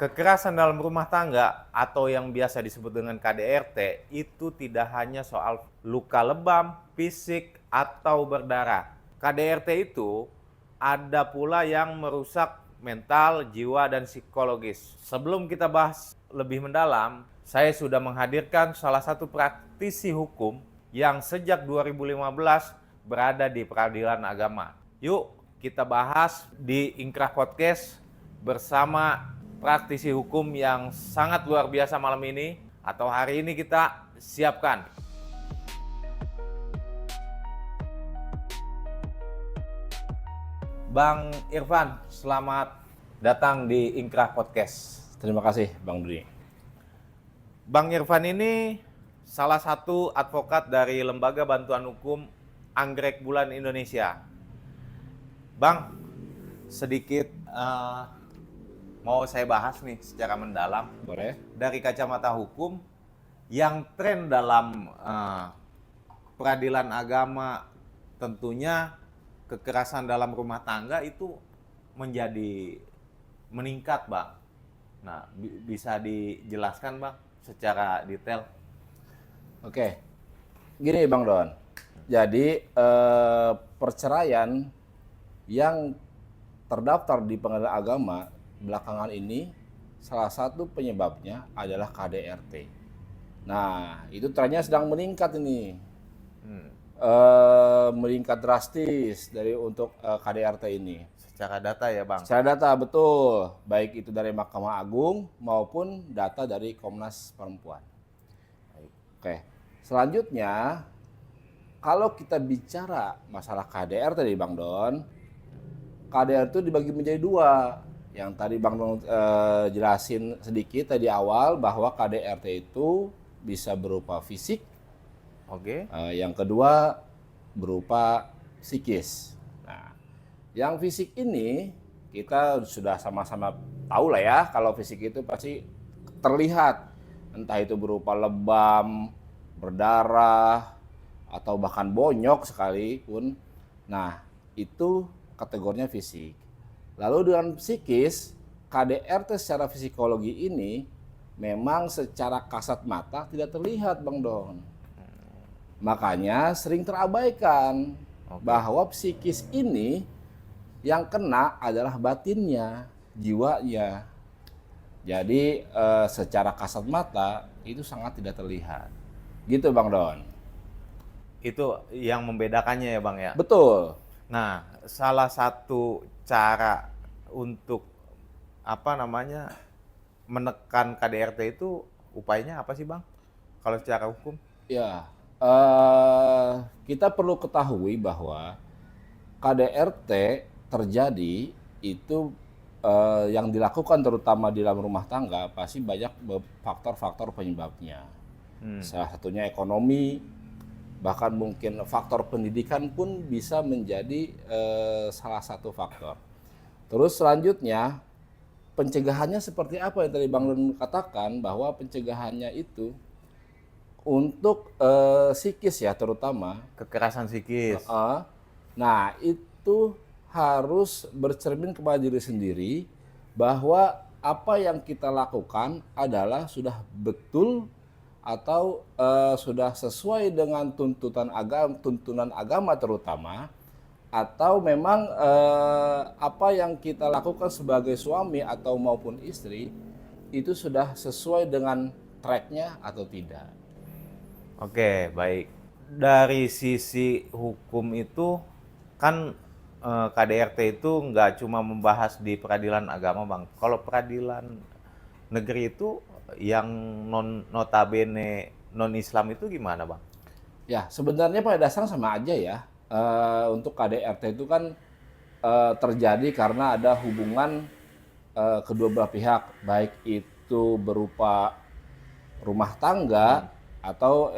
Kekerasan dalam rumah tangga atau yang biasa disebut dengan KDRT itu tidak hanya soal luka lebam, fisik, atau berdarah. KDRT itu ada pula yang merusak mental, jiwa, dan psikologis. Sebelum kita bahas lebih mendalam, saya sudah menghadirkan salah satu praktisi hukum yang sejak 2015 berada di peradilan agama. Yuk kita bahas di Ingkrah Podcast bersama praktisi hukum yang sangat luar biasa malam ini atau hari ini kita siapkan. Bang Irfan, selamat datang di Ingkrah Podcast. Terima kasih Bang Dudi. Bang Irfan ini salah satu advokat dari Lembaga Bantuan Hukum Anggrek Bulan Indonesia. Bang, sedikit mau saya bahas nih secara mendalam. Boleh? Dari kacamata hukum, yang tren dalam peradilan agama tentunya kekerasan dalam rumah tangga itu menjadi meningkat, Bang. Nah, bisa dijelaskan, Bang, secara detail? Oke, gini Bang Don. Jadi perceraian yang terdaftar di pengadilan agama belakangan ini salah satu penyebabnya adalah KDRT. Nah, itu trennya sedang meningkat ini. Meningkat drastis dari untuk KDRT ini. Secara data ya, Bang? Secara data, betul. Baik itu dari Mahkamah Agung maupun data dari Komnas Perempuan. Oke, selanjutnya kalau kita bicara masalah KDRT tadi Bang Don, KDRT itu dibagi menjadi dua. Yang tadi Bang Don jelasin sedikit tadi awal bahwa KDRT itu bisa berupa fisik. Oke. Yang kedua berupa psikis. Nah, yang fisik ini kita sudah sama-sama tahu lah ya, kalau fisik itu pasti terlihat. Entah itu berupa lebam, berdarah, atau bahkan bonyok sekalipun. Nah, itu kategorinya fisik. Lalu dengan psikis, KDRT secara psikologi ini memang secara kasat mata tidak terlihat Bang Don. Makanya sering terabaikan bahwa psikis ini yang kena adalah batinnya, jiwanya. Jadi secara kasat mata itu sangat tidak terlihat. Gitu Bang Don. Itu yang membedakannya ya, Bang ya? Betul. Nah, salah satu cara untuk menekan KDRT itu upayanya apa sih, Bang? Kalau secara hukum? Ya, kita perlu ketahui bahwa KDRT terjadi itu yang dilakukan terutama di dalam rumah tangga pasti banyak faktor-faktor penyebabnya. Salah satunya ekonomi, bahkan mungkin faktor pendidikan pun bisa menjadi salah satu faktor. Terus selanjutnya pencegahannya seperti apa yang tadi Bang Lun katakan, bahwa pencegahannya itu untuk psikis ya terutama. Kekerasan psikis. Nah itu harus bercermin kepada diri sendiri bahwa apa yang kita lakukan adalah sudah betul atau sudah sesuai dengan tuntunan agama terutama, atau memang apa yang kita lakukan sebagai suami atau maupun istri itu sudah sesuai dengan tracknya atau tidak. Oke, baik. Dari sisi hukum itu kan KDRT itu nggak cuma membahas di peradilan agama, Bang. Kalau peradilan negeri itu yang notabene non-Islam itu gimana, Bang? Ya, sebenarnya pada dasarnya sama aja ya. Untuk KDRT itu kan terjadi karena ada hubungan kedua belah pihak, baik itu berupa rumah tangga atau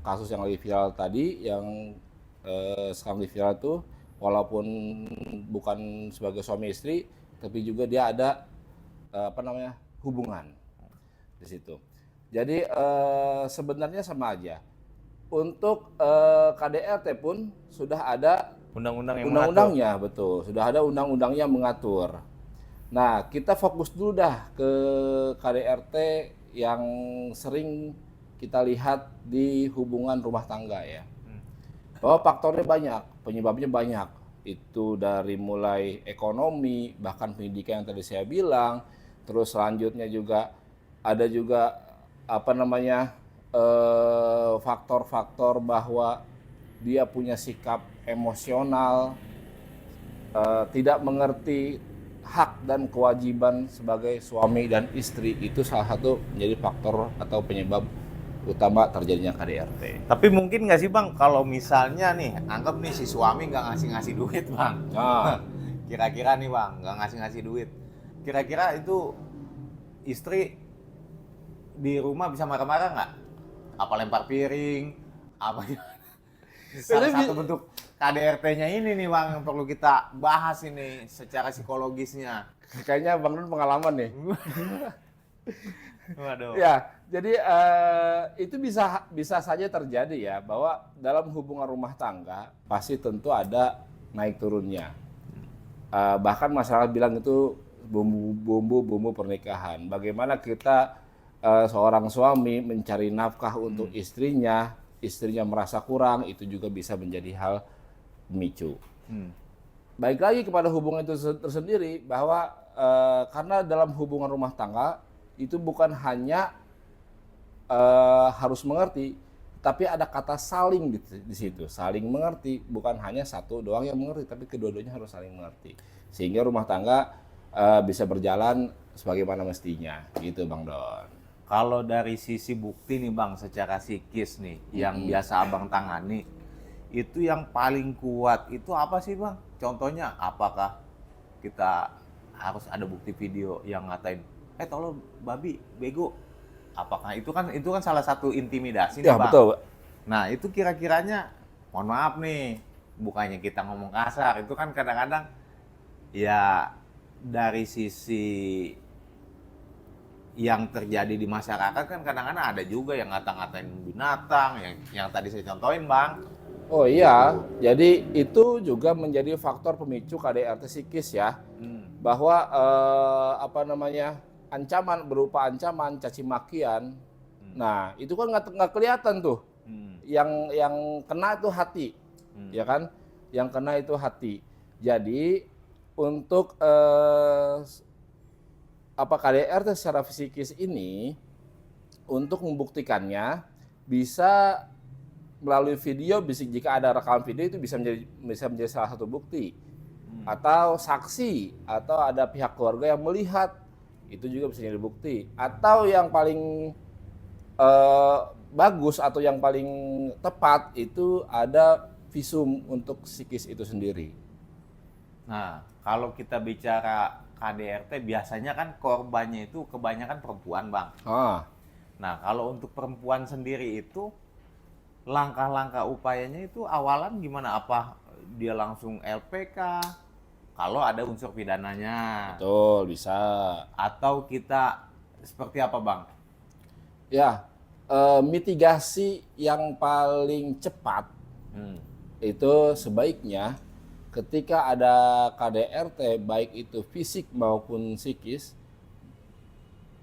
kasus yang lagi viral tadi, yang sekarang lagi viral itu walaupun bukan sebagai suami istri, tapi juga dia ada hubungan di situ. Jadi sebenarnya sama aja. Untuk KDRT pun sudah ada undang-undang yang undang-undangnya, betul. Sudah ada undang-undang yang mengatur. Nah, kita fokus dulu dah ke KDRT yang sering kita lihat di hubungan rumah tangga ya. Bahwa faktornya banyak, penyebabnya banyak. Itu dari mulai ekonomi, bahkan pendidikan yang tadi saya bilang, terus selanjutnya juga ada juga apa namanya faktor-faktor bahwa dia punya sikap emosional, tidak mengerti hak dan kewajiban sebagai suami dan istri, itu salah satu menjadi faktor atau penyebab utama terjadinya KDRT. Tapi mungkin nggak sih Bang, kalau misalnya nih, anggap nih si suami nggak ngasih-ngasih duit Bang. Nah, Kira-kira nih Bang, nggak ngasih-ngasih duit. Kira-kira itu istri di rumah bisa marah-marah nggak? Apa lempar piring? Apa gimana? Salah satu bentuk KDRT-nya ini nih Bang, yang perlu kita bahas ini secara psikologisnya. kayaknya Bang Nun pengalaman nih. Waduh. Ya, jadi itu bisa saja terjadi ya, bahwa dalam hubungan rumah tangga pasti tentu ada naik turunnya. Bahkan masyarakat bilang itu bumbu pernikahan. Bagaimana kita seorang suami mencari nafkah untuk istrinya merasa kurang, itu juga bisa menjadi hal pemicu. Baik lagi kepada hubungan itu tersendiri, bahwa karena dalam hubungan rumah tangga itu bukan hanya harus mengerti, tapi ada kata saling di situ. Saling mengerti, bukan hanya satu doang yang mengerti, tapi kedua-duanya harus saling mengerti. Sehingga rumah tangga bisa berjalan sebagaimana mestinya, gitu Bang Don. Kalau dari sisi bukti nih Bang, secara psikis nih, yang biasa Abang tangani, itu yang paling kuat itu apa sih Bang? Contohnya, apakah kita harus ada bukti video yang ngatain, tolong babi, bego. Apakah itu kan salah satu intimidasi nih Ya Bang? betul. Nah itu kira-kiranya, mohon maaf nih, bukannya kita ngomong kasar, itu kan kadang-kadang ya dari sisi yang terjadi di masyarakat kan kadang-kadang ada juga yang ngata-ngatain binatang, yang tadi saya contohin Bang. Oh iya, jadi itu juga menjadi faktor pemicu KDRT psikis ya, bahwa apa namanya, ancaman berupa ancaman, caci makian. Nah itu kan nggak kelihatan tuh. Yang kena itu hati, ya kan? Yang kena itu hati. Jadi untuk apa KDRT secara psikis ini, untuk membuktikannya bisa melalui video, jika ada rekaman video itu bisa menjadi salah satu bukti, atau saksi, atau ada pihak keluarga yang melihat, itu juga bisa jadi bukti. Atau yang paling bagus atau yang paling tepat itu ada visum untuk psikis itu sendiri. Nah kalau kita bicara KDRT biasanya kan korbannya itu kebanyakan perempuan Bang. Nah kalau untuk perempuan sendiri itu langkah-langkah upayanya itu awalan gimana? Apa dia langsung LPK kalau ada unsur pidananya? Betul, bisa. Atau kita seperti apa Bang? Ya, mitigasi yang paling cepat itu sebaiknya ketika ada KDRT, baik itu fisik maupun psikis,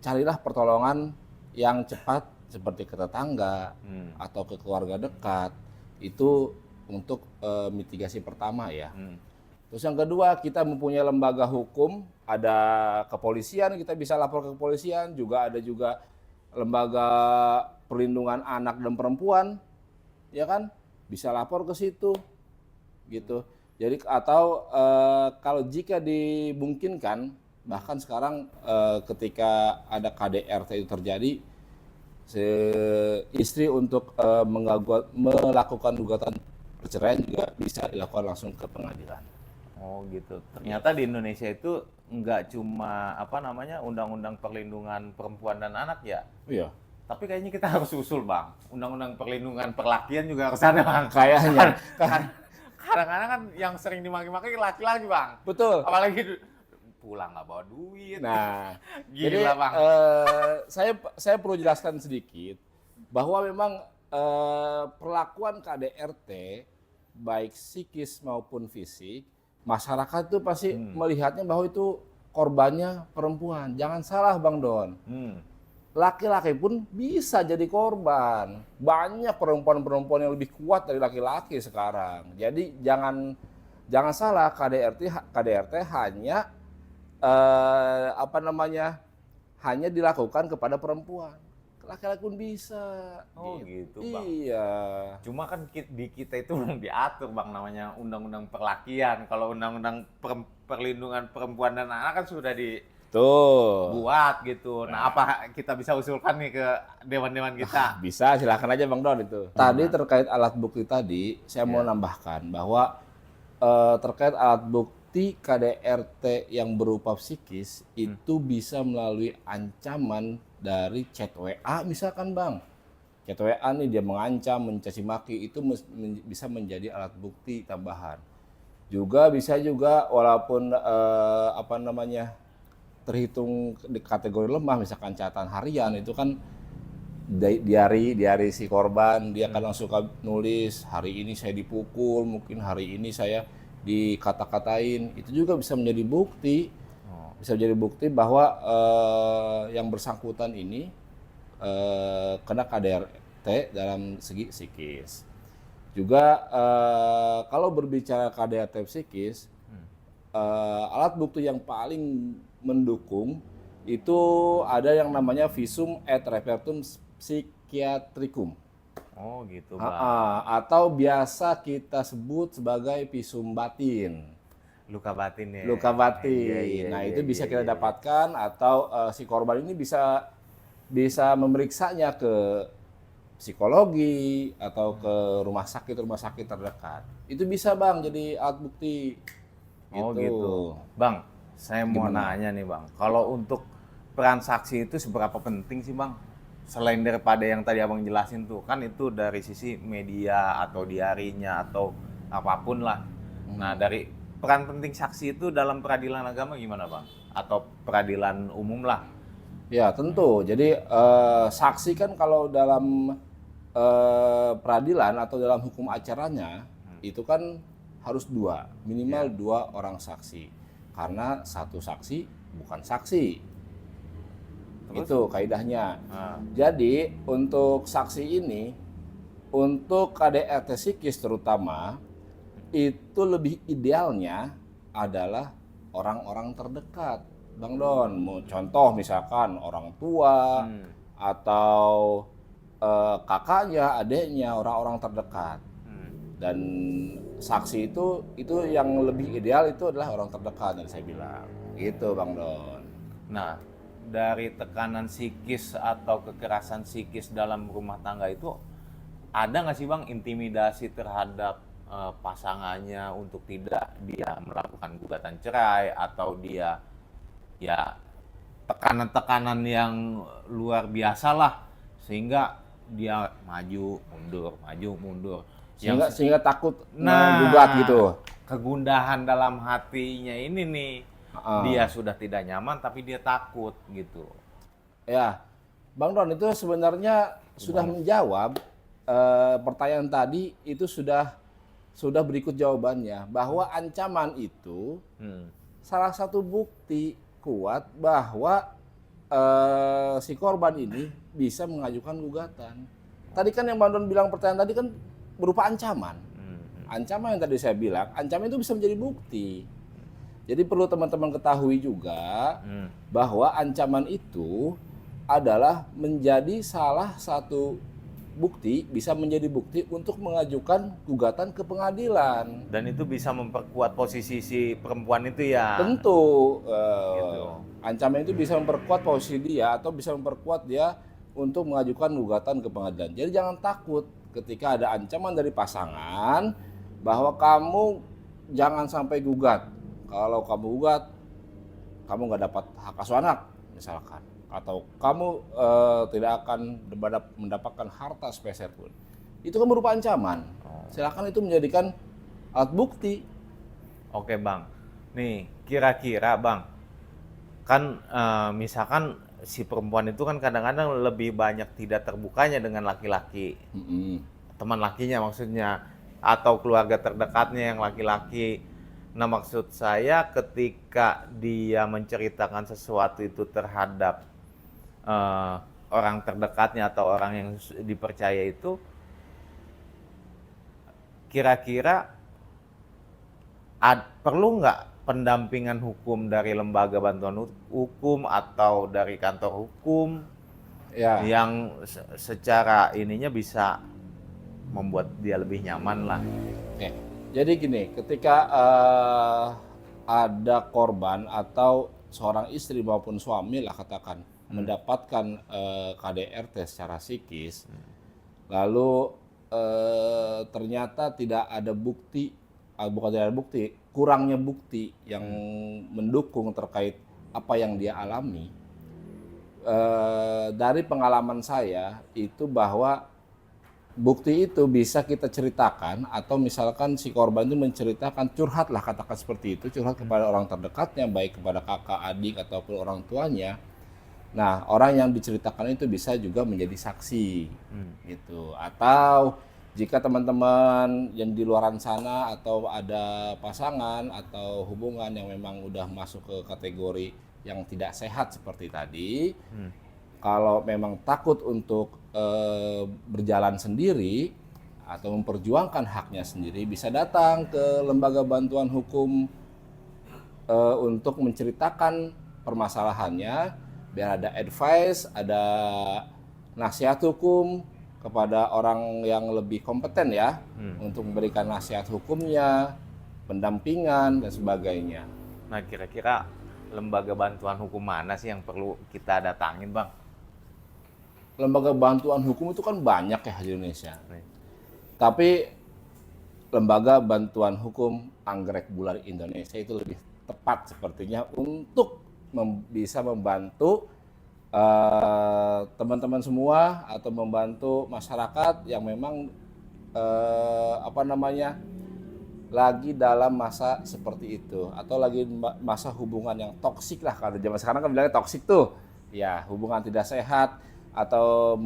carilah pertolongan yang cepat seperti ke tetangga atau ke keluarga dekat. Itu untuk mitigasi pertama ya. Terus yang kedua, kita mempunyai lembaga hukum, ada kepolisian, kita bisa lapor ke kepolisian, juga ada juga lembaga perlindungan anak dan perempuan, ya kan, bisa lapor ke situ, gitu. Jadi atau kalau jika dimungkinkan, bahkan sekarang ketika ada KDRT itu terjadi, istri untuk melakukan gugatan perceraian juga bisa dilakukan langsung ke pengadilan. Oh gitu. Ternyata di Indonesia itu nggak cuma apa namanya undang-undang perlindungan perempuan dan anak ya. Iya. Tapi kayaknya kita harus usul Bang. Undang-undang perlindungan perlakian juga harus ada Bang. Kayaknya. Kadang-kadang kan yang sering dimaki-maki laki-laki Bang. Betul. Apalagi pulang nggak bawa duit. Nah, gila jadi, Bang. Saya perlu jelaskan sedikit bahwa memang perlakuan KDRT baik psikis maupun fisik, masyarakat itu pasti melihatnya bahwa itu korbannya perempuan. Jangan salah Bang Don. Laki-laki pun bisa jadi korban. Banyak perempuan-perempuan yang lebih kuat dari laki-laki sekarang. Jadi jangan salah, KDRT hanya hanya dilakukan kepada perempuan. Laki-laki pun bisa. Oh gitu Bang. Iya. Cuma kan di kita itu belum diatur Bang, namanya undang-undang perlakian. Kalau undang-undang perlindungan perempuan dan anak kan sudah dibuat gitu. Nah, apa kita bisa usulkan nih ke dewan-dewan kita? Bisa, silakan aja Bang Don itu. Tadi terkait alat bukti tadi, saya mau nambahkan bahwa terkait alat bukti KDRT yang berupa psikis itu bisa melalui ancaman dari chat WA misalkan Bang. Chat WA nih dia mengancam, mencaci maki, itu bisa menjadi alat bukti tambahan. Juga bisa juga walaupun terhitung di kategori lemah, misalkan catatan harian itu kan diari si korban, dia kadang suka nulis hari ini saya dipukul, mungkin hari ini saya dikata-katain, itu juga bisa menjadi bukti. Bisa menjadi bukti bahwa yang bersangkutan ini kena KDRT dalam segi psikis. Juga kalau berbicara KDRT psikis, alat bukti yang paling mendukung itu ada yang namanya visum et repertum psychiatricum. Oh gitu Bang. Atau biasa kita sebut sebagai visum batin. Luka batin ya. Luka batin. Itu bisa kita dapatkan atau si korban ini bisa memeriksanya ke psikologi atau ke rumah sakit terdekat. Itu bisa Bang jadi alat bukti. Oh gitu. Bang, saya mau nanya nih Bang. Kalau untuk peran saksi itu seberapa penting sih Bang? Selain daripada yang tadi Abang jelasin tuh, kan itu dari sisi media atau diarinya atau apapun lah. Nah, dari peran penting saksi itu dalam peradilan agama gimana Bang? Atau peradilan umum lah? Ya tentu. Jadi saksi kan kalau dalam peradilan atau dalam hukum acaranya itu kan harus minimal dua orang saksi. Karena satu saksi bukan saksi. Terus? Itu kaidahnya. Jadi untuk saksi ini, untuk KDRT psikis terutama, itu lebih idealnya adalah orang-orang terdekat, Bang Don. Contoh misalkan orang tua atau kakaknya, adiknya, orang-orang terdekat. Dan saksi itu yang lebih ideal itu adalah orang terdekat yang saya bilang. Gitu Bang Don. Nah, dari tekanan psikis atau kekerasan psikis dalam rumah tangga itu ada nggak sih Bang intimidasi terhadap pasangannya untuk tidak dia melakukan gugatan cerai atau dia ya tekanan-tekanan yang luar biasa lah sehingga dia maju mundur sehingga takut menggugat gitu. Kegundahan dalam hatinya ini nih dia sudah tidak nyaman tapi dia takut gitu. Ya, Bang Don itu sebenarnya sudah menjawab pertanyaan tadi itu sudah berikut jawabannya bahwa ancaman itu salah satu bukti kuat bahwa si korban ini bisa mengajukan gugatan. Tadi kan yang Bang Don bilang pertanyaan tadi kan berupa ancaman. Ancaman yang tadi saya bilang, ancaman itu bisa menjadi bukti. Jadi perlu teman-teman ketahui juga bahwa ancaman itu adalah menjadi salah satu bukti, bisa menjadi bukti untuk mengajukan gugatan ke pengadilan. Dan itu bisa memperkuat posisi si perempuan itu ya? Tentu. Gitu. Ancaman itu bisa memperkuat posisi dia atau bisa memperkuat dia untuk mengajukan gugatan ke pengadilan. Jadi jangan takut ketika ada ancaman dari pasangan bahwa kamu jangan sampai gugat. Kalau kamu gugat, kamu nggak dapat hak asuh anak misalkan. Atau kamu tidak akan mendapatkan harta sepeser pun. Itu kan berupa ancaman. Silakan itu menjadikan alat bukti. Oke Bang, nih kira-kira Bang, kan misalkan si perempuan itu kan kadang-kadang lebih banyak tidak terbukanya dengan laki-laki, teman lakinya maksudnya, atau keluarga terdekatnya yang laki-laki. Nah, maksud saya ketika dia menceritakan sesuatu itu terhadap eh, orang terdekatnya atau orang yang dipercaya itu, kira-kira perlu nggak pendampingan hukum dari lembaga bantuan hukum atau dari kantor hukum Ya, yang secara ininya bisa membuat dia lebih nyaman lah. oke. Jadi gini, ketika ada korban atau seorang istri maupun suami lah katakan mendapatkan KDRT secara psikis, lalu ternyata tidak ada bukti, bukan tidak ada bukti, kurangnya bukti yang mendukung terkait apa yang dia alami. Dari pengalaman saya itu bahwa bukti itu bisa kita ceritakan, atau misalkan si korban itu menceritakan, curhat lah katakan seperti itu, curhat kepada orang terdekatnya, baik kepada kakak, adik ataupun orang tuanya. Nah, orang yang diceritakan itu bisa juga menjadi saksi gitu. Atau jika teman-teman yang di luaran sana atau ada pasangan atau hubungan yang memang udah masuk ke kategori yang tidak sehat seperti tadi, kalau memang takut untuk berjalan sendiri atau memperjuangkan haknya sendiri, bisa datang ke lembaga bantuan hukum untuk menceritakan permasalahannya, biar ada advice, ada nasihat hukum kepada orang yang lebih kompeten ya, untuk memberikan nasihat hukumnya, pendampingan dan sebagainya. Nah, kira-kira lembaga bantuan hukum mana sih yang perlu kita datangin, Bang? Lembaga bantuan hukum itu kan banyak ya di Indonesia. Nih. Tapi lembaga bantuan hukum Anggrek Bulan Indonesia itu lebih tepat sepertinya untuk bisa membantu teman-teman semua atau membantu masyarakat yang memang lagi dalam masa seperti itu, atau lagi masa hubungan yang toksik lah, kalau zaman sekarang kan bilangnya toksik tuh ya, hubungan tidak sehat atau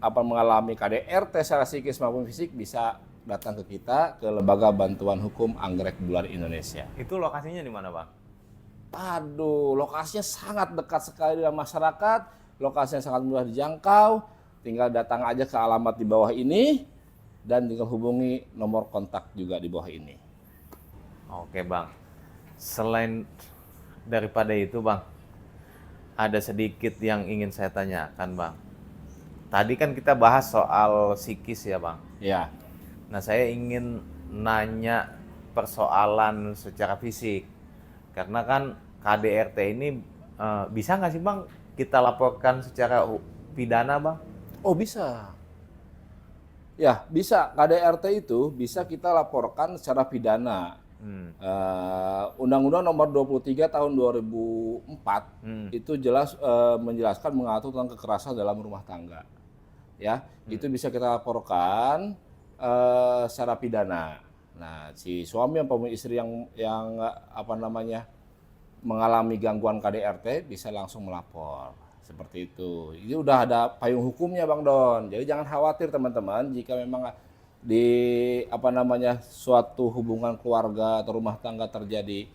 mengalami KDRT secara psikis maupun fisik, bisa datang ke kita, ke Lembaga Bantuan Hukum Anggrek Bulan Indonesia. Itu lokasinya di mana, Bang? Aduh, lokasinya sangat dekat sekali dengan masyarakat, lokasinya sangat mudah dijangkau, tinggal datang aja ke alamat di bawah ini, dan tinggal hubungi nomor kontak juga di bawah ini. Oke, Bang. Selain daripada itu, Bang, ada sedikit yang ingin saya tanyakan, Bang. Tadi kan kita bahas soal psikis ya, Bang. Ya. Nah, saya ingin nanya persoalan secara fisik. Karena kan KDRT ini bisa nggak sih, Bang, kita laporkan secara pidana, Bang? Oh, bisa. Ya, bisa. KDRT itu bisa kita laporkan secara pidana. Undang-Undang Nomor 23 Tahun 2004 itu jelas menjelaskan, mengatur tentang kekerasan dalam rumah tangga. Ya, itu bisa kita laporkan secara pidana. Nah, si suami maupun istri yang mengalami gangguan KDRT bisa langsung melapor. Seperti itu. Ini udah ada payung hukumnya, Bang Don. Jadi jangan khawatir teman-teman, jika memang di suatu hubungan keluarga atau rumah tangga terjadi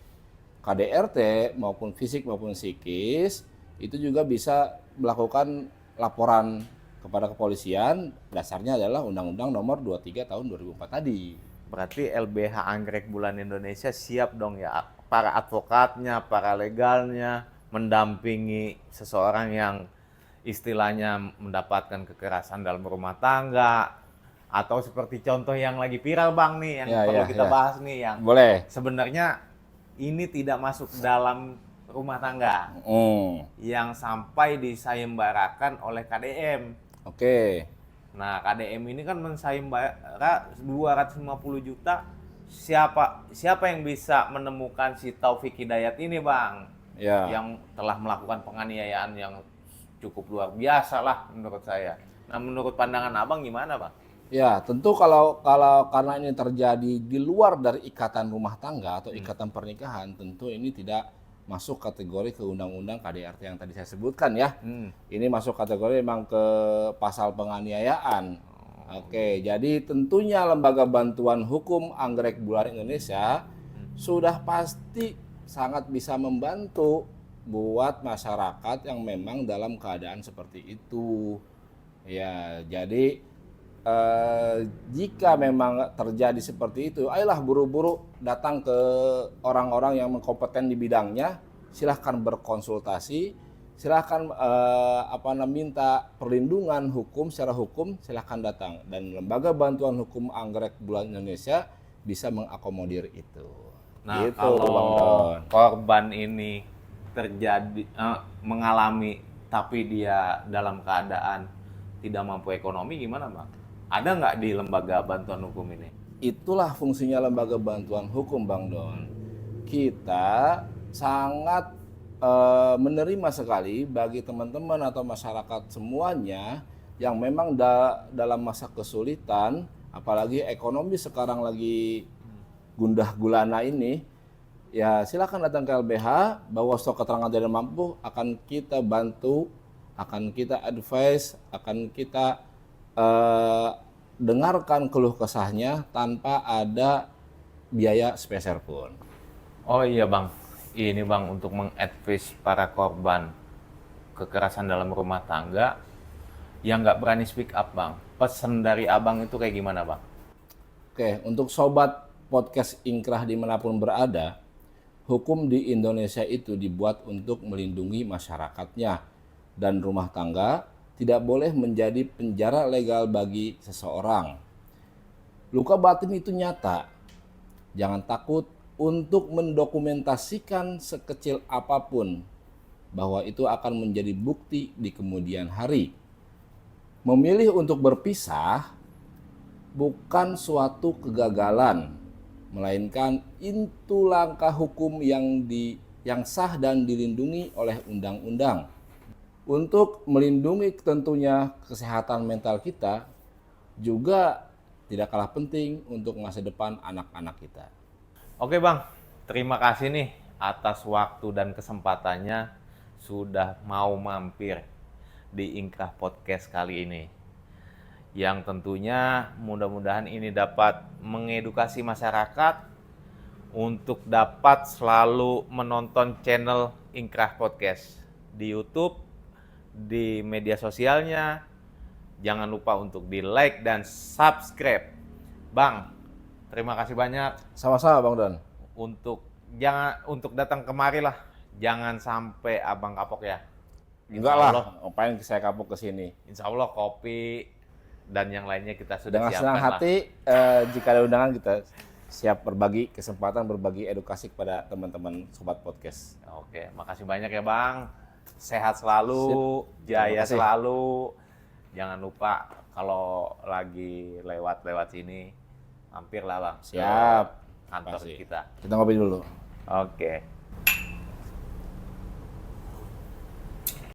KDRT maupun fisik maupun psikis, itu juga bisa melakukan laporan kepada kepolisian. Dasarnya adalah Undang-Undang Nomor 23 Tahun 2004 tadi. Berarti LBH Anggrek Bulan Indonesia siap dong ya, para advokatnya, para legalnya, mendampingi seseorang yang istilahnya mendapatkan kekerasan dalam rumah tangga, atau seperti contoh yang lagi viral, Bang, nih, yang perlu kita bahas nih, yang boleh sebenarnya ini tidak masuk dalam rumah tangga, yang sampai disayembarakan oleh KDM. Oke. Nah, KDM ini kan mensayembara 250 juta. Siapa yang bisa menemukan si Taufik Hidayat ini, Bang? Ya. Yang telah melakukan penganiayaan yang cukup luar biasa lah menurut saya. Nah, menurut pandangan Abang gimana, Bang? Ya, tentu kalau karena ini terjadi di luar dari ikatan rumah tangga atau ikatan pernikahan, tentu ini tidak masuk kategori ke undang-undang KDRT yang tadi saya sebutkan ya. Ini masuk kategori memang ke pasal penganiayaan. Oke, jadi tentunya Lembaga Bantuan Hukum Anggrek Bulan Indonesia sudah pasti sangat bisa membantu buat masyarakat yang memang dalam keadaan seperti itu. Ya, jadi jika memang terjadi seperti itu, ayolah buru-buru datang ke orang-orang yang kompeten di bidangnya, silahkan berkonsultasi, silahkan minta perlindungan hukum secara hukum, silahkan datang, dan Lembaga Bantuan Hukum Anggrek Bulan Indonesia bisa mengakomodir itu. Nah, gitu, kalau Bang Don. korban ini terjadi mengalami tapi dia dalam keadaan tidak mampu ekonomi, gimana Bang? Ada nggak di lembaga bantuan hukum ini? Itulah fungsinya Lembaga Bantuan Hukum, Bang Don. Kita sangat menerima sekali bagi teman-teman atau masyarakat semuanya yang memang dalam masa kesulitan, apalagi ekonomi sekarang lagi gundah gulana ini, ya silakan datang ke LBH, bawa stok keterangan tidak mampu, akan kita bantu, akan kita advise, akan kita dengarkan keluh kesahnya tanpa ada biaya speser pun. Oh iya Bang, ini Bang untuk mengadvise para korban kekerasan dalam rumah tangga yang nggak berani speak up Bang. Pesan dari Abang itu kayak gimana Bang? Oke, untuk sobat podcast Ingkrah dimanapun berada, hukum di Indonesia itu dibuat untuk melindungi masyarakatnya, dan rumah tangga tidak boleh menjadi penjara legal bagi seseorang. Luka batin itu nyata. Jangan takut untuk mendokumentasikan sekecil apapun bahwa itu akan menjadi bukti di kemudian hari. Memilih untuk berpisah bukan suatu kegagalan, melainkan itu langkah hukum yang sah dan dilindungi oleh undang-undang. Untuk melindungi tentunya kesehatan mental kita, juga tidak kalah penting untuk masa depan anak-anak kita. Oke Bang, terima kasih nih atas waktu dan kesempatannya sudah mau mampir di Ingkrah Podcast kali ini. Yang tentunya mudah-mudahan ini dapat mengedukasi masyarakat untuk dapat selalu menonton channel Ingkrah Podcast di YouTube, di media sosialnya. Jangan lupa untuk di-like dan subscribe. Bang, terima kasih banyak. Sama-sama Bang Don. Untuk datang kemari lah. Jangan sampai Abang kapok ya. Enggak lah, ngapain saya kapok ke sini. Insya Allah kopi dan yang lainnya kita sudah Dengan siapkan senang lah. hati, jika ada undangan kita siap berbagi kesempatan, berbagi edukasi kepada teman-teman sobat podcast. Oke, makasih banyak ya Bang. Sehat selalu, jaya selalu. Jangan lupa kalau lagi lewat sini, mampirlah Bang. Siap. Kantor Pasti. kita. Kita ngopi dulu. Oke.